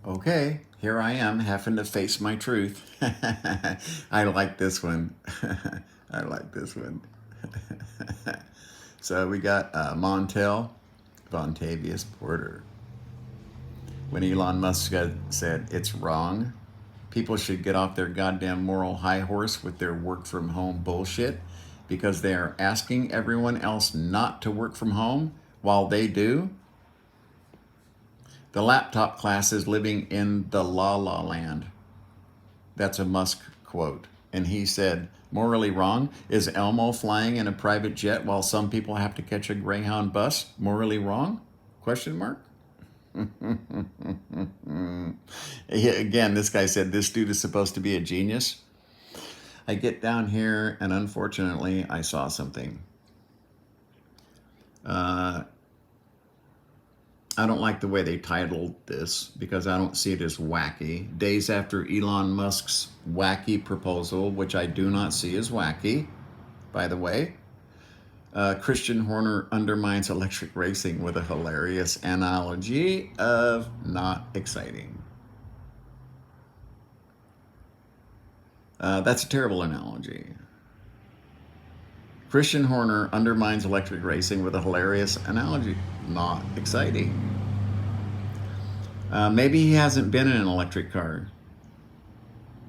Okay, here I am having to face my truth. I like this one. I like this one. So we got Montel Vontavious Porter. When Elon Musk said it's wrong, people should get off their goddamn moral high horse with their work from home bullshit because they are asking everyone else not to work from home while they do. The laptop class is living in the la la land. That's a Musk quote. And he said, morally wrong? Is Elmo flying in a private jet while some people have to catch a Greyhound bus? Morally wrong? Question mark? Again, this guy said this dude is supposed to be a genius. I get down here and unfortunately I saw something. I don't like the way they titled this because I don't see it as wacky. Days after Elon Musk's wacky proposal, which I do not see as wacky, by the way, Christian Horner undermines electric racing with a hilarious analogy of not exciting. That's a terrible analogy. Christian Horner undermines electric racing with a hilarious analogy. Not exciting. Maybe he hasn't been in an electric car.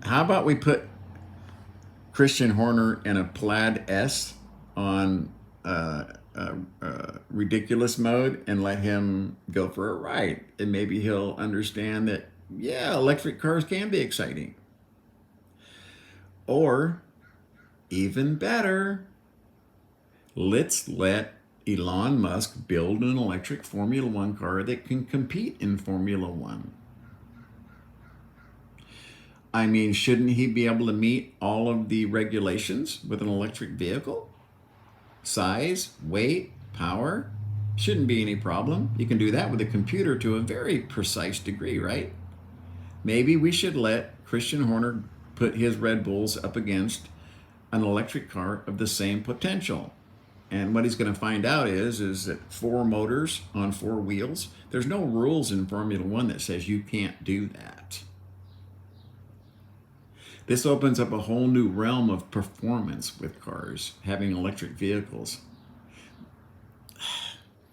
How about we put Christian Horner in a Plaid S on ridiculous mode and let him go for a ride? And maybe he'll understand that, yeah, electric cars can be exciting. Or, even better, let's let Elon Musk build an electric Formula One car that can compete in Formula One. I mean, shouldn't he be able to meet all of the regulations with an electric vehicle? Size, weight, power, shouldn't be any problem. You can do that with a computer to a very precise degree, right? Maybe we should let Christian Horner put his Red Bulls up against an electric car of the same potential. And what he's going to find out is that 4 motors on 4 wheels, there's no rules in Formula One that says you can't do that. This opens up a whole new realm of performance with cars, having electric vehicles.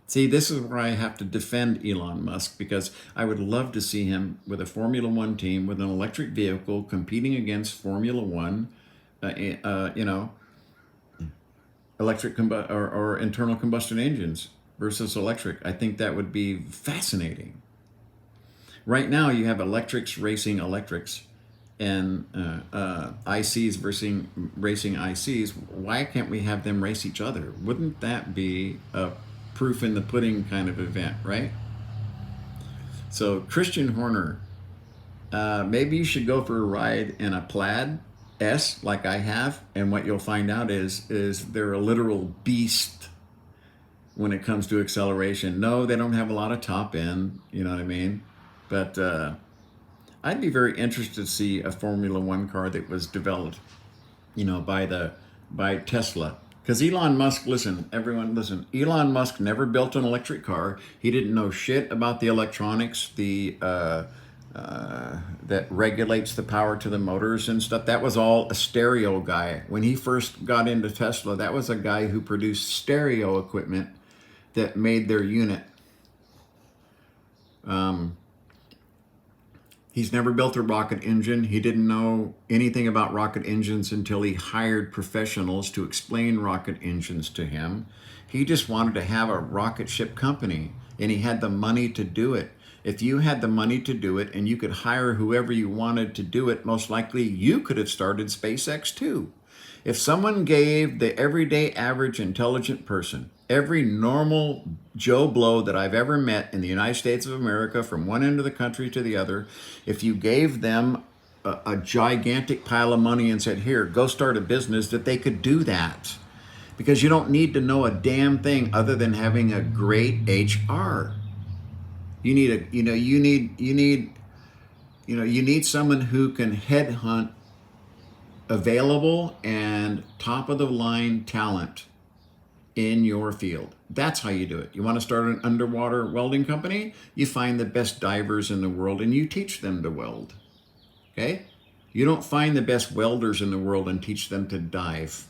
See, this is where I have to defend Elon Musk because I would love to see him with a Formula One team with an electric vehicle competing against Formula One, electric or internal combustion engines versus electric. I think that would be fascinating. Right now, you have electrics racing electrics and ICs versus racing ICs. Why can't we have them race each other? Wouldn't that be a proof in the pudding kind of event, right? So Christian Horner, maybe you should go for a ride in a Plaid S like I have, and what you'll find out is they're a literal beast when it comes to acceleration. No, they don't have a lot of top end, you know what I mean? But I'd be very interested to see a Formula One car that was developed, by Tesla. Because Elon Musk, everyone listen, Elon Musk never built an electric car. He didn't know shit about the electronics, that regulates the power to the motors and stuff. That was all a stereo guy. When he first got into Tesla, that was a guy who produced stereo equipment that made their unit. He's never built a rocket engine. He didn't know anything about rocket engines until he hired professionals to explain rocket engines to him. He just wanted to have a rocket ship company, and he had the money to do it. If you had the money to do it and you could hire whoever you wanted to do it, most likely you could have started SpaceX too. If someone gave the everyday average intelligent person, every normal Joe Blow that I've ever met in the United States of America, from one end of the country to the other, if you gave them a gigantic pile of money and said, here, go start a business, that they could do that. Because you don't need to know a damn thing other than having a great HR. You need someone who can headhunt available and top of the line talent in your field. That's how you do it. You want to start an underwater welding company? You find the best divers in the world and you teach them to weld. Okay? You don't find the best welders in the world and teach them to dive.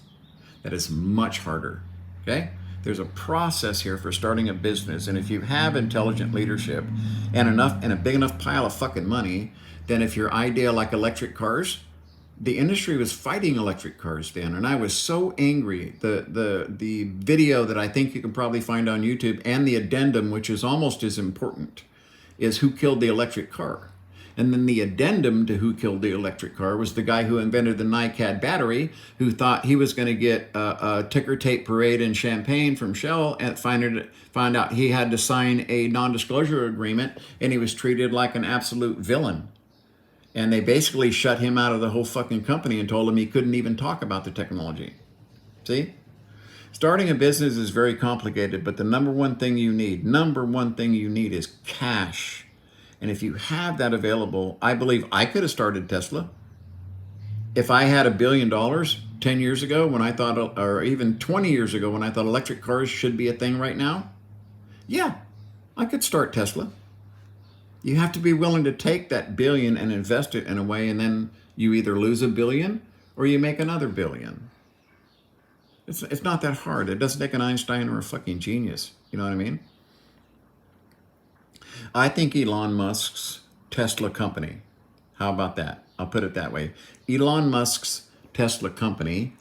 That is much harder. Okay? There's a process here for starting a business, and if you have intelligent leadership and a big enough pile of fucking money, then if your idea like electric cars, the industry was fighting electric cars then, and I was so angry. The video that I think you can probably find on YouTube and the addendum, which is almost as important, is who killed the electric car. And then the addendum to who killed the electric car was the guy who invented the NiCad battery, who thought he was going to get a ticker tape parade in Champagne from Shell, and find out he had to sign a non-disclosure agreement, and he was treated like an absolute villain. And they basically shut him out of the whole fucking company and told him he couldn't even talk about the technology. See? Starting a business is very complicated, but the number one thing you need is cash. And if you have that available, I believe I could have started Tesla. If I had $1 billion 10 years ago when I thought, or even 20 years ago when I thought electric cars should be a thing right now, yeah, I could start Tesla. You have to be willing to take that billion and invest it in a way, and then you either lose $1 billion or you make another $1 billion. It's not that hard. It doesn't take an Einstein or a fucking genius. You know what I mean? I think Elon Musk's Tesla company, how about that? I'll put it that way. Elon Musk's Tesla company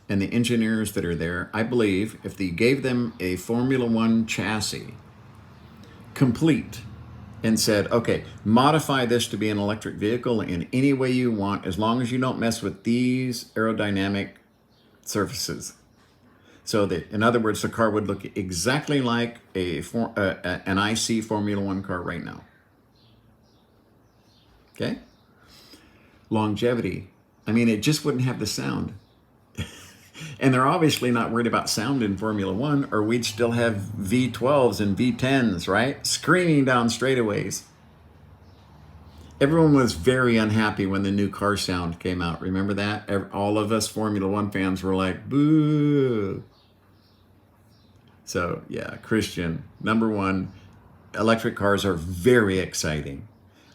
and the engineers that are there, I believe if they gave them a Formula One chassis, complete, and said, okay, modify this to be an electric vehicle in any way you want, as long as you don't mess with these aerodynamic surfaces. So that, in other words, the car would look exactly like an IC Formula One car right now. Okay? Longevity. I mean, it just wouldn't have the sound. And they're obviously not worried about sound in Formula One, or we'd still have V12s and V10s, right? Screaming down straightaways. Everyone was very unhappy when the new car sound came out. Remember that? All of us Formula One fans were like, boo. So, yeah, Christian, number one, electric cars are very exciting.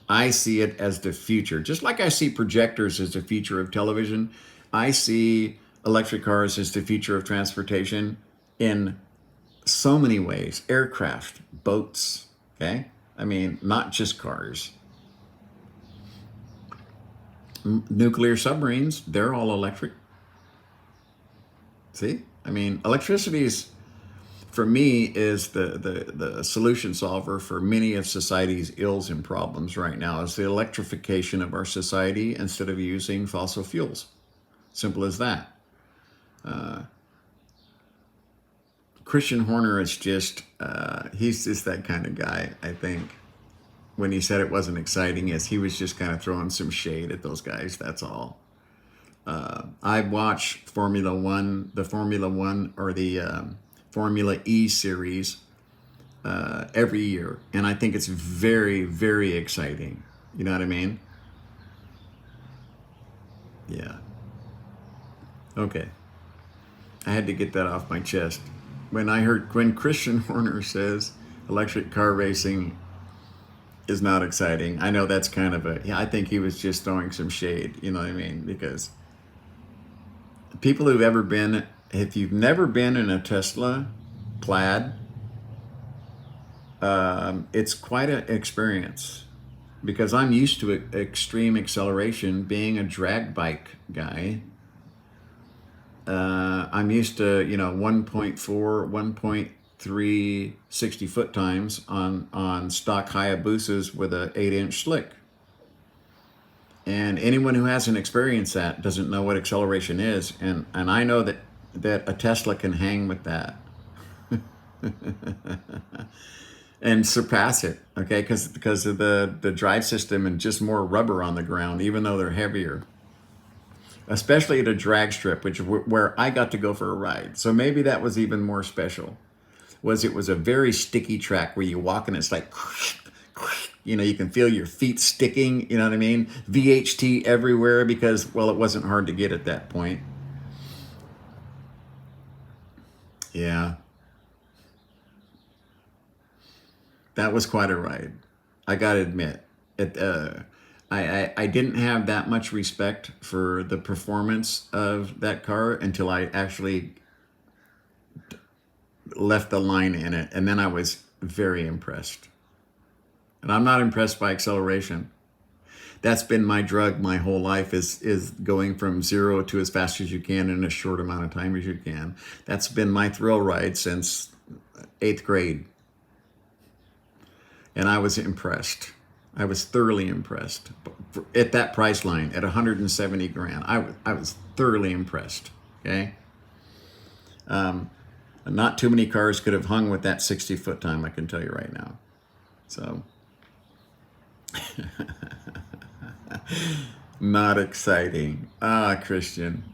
I see it as the future. Just like I see projectors as the future of television, I see electric cars as the future of transportation in so many ways. Aircraft, boats, okay? I mean, not just cars. Nuclear submarines, they're all electric. See? I mean, electricity is, for me, is the solution solver for many of society's ills and problems right now. Is the electrification of our society instead of using fossil fuels. Simple as that. Christian Horner is just, he's just that kind of guy, I think. When he said it wasn't exciting, is he was just kind of throwing some shade at those guys, that's all. I watch Formula One, the Formula One or the Formula E series every year, and I think it's very, very exciting. You know what I mean? Yeah. Okay. I had to get that off my chest. When Christian Horner says electric car racing is not exciting, I know that's kind of I think he was just throwing some shade, you know what I mean? Because people if you've never been in a Tesla Plaid, it's quite an experience, because I'm used to extreme acceleration being a drag bike guy. I'm used to, 1.4, 1.3 60-foot times on stock Hayabusas with a 8-inch slick. And anyone who hasn't experienced that doesn't know what acceleration is. And I know that a Tesla can hang with that and surpass it, okay? Because of the drive system and just more rubber on the ground, even though they're heavier. Especially at a drag strip, where I got to go for a ride. So maybe that was even more special. It was a very sticky track where you walk and it's like, you can feel your feet sticking, you know what I mean? VHT everywhere because, well, it wasn't hard to get at that point. Yeah, that was quite a ride. I gotta admit, it. I didn't have that much respect for the performance of that car until I actually left the line in it, and then I was very impressed. And I'm not impressed by acceleration. That's been my drug my whole life is going from zero to as fast as you can in as short amount of time as you can. That's been my thrill ride since eighth grade, and I was impressed. I was thoroughly impressed at that price line at 170 grand. I was thoroughly impressed. Okay, not too many cars could have hung with that 60-foot time. I can tell you right now. So not exciting. Ah, Christian.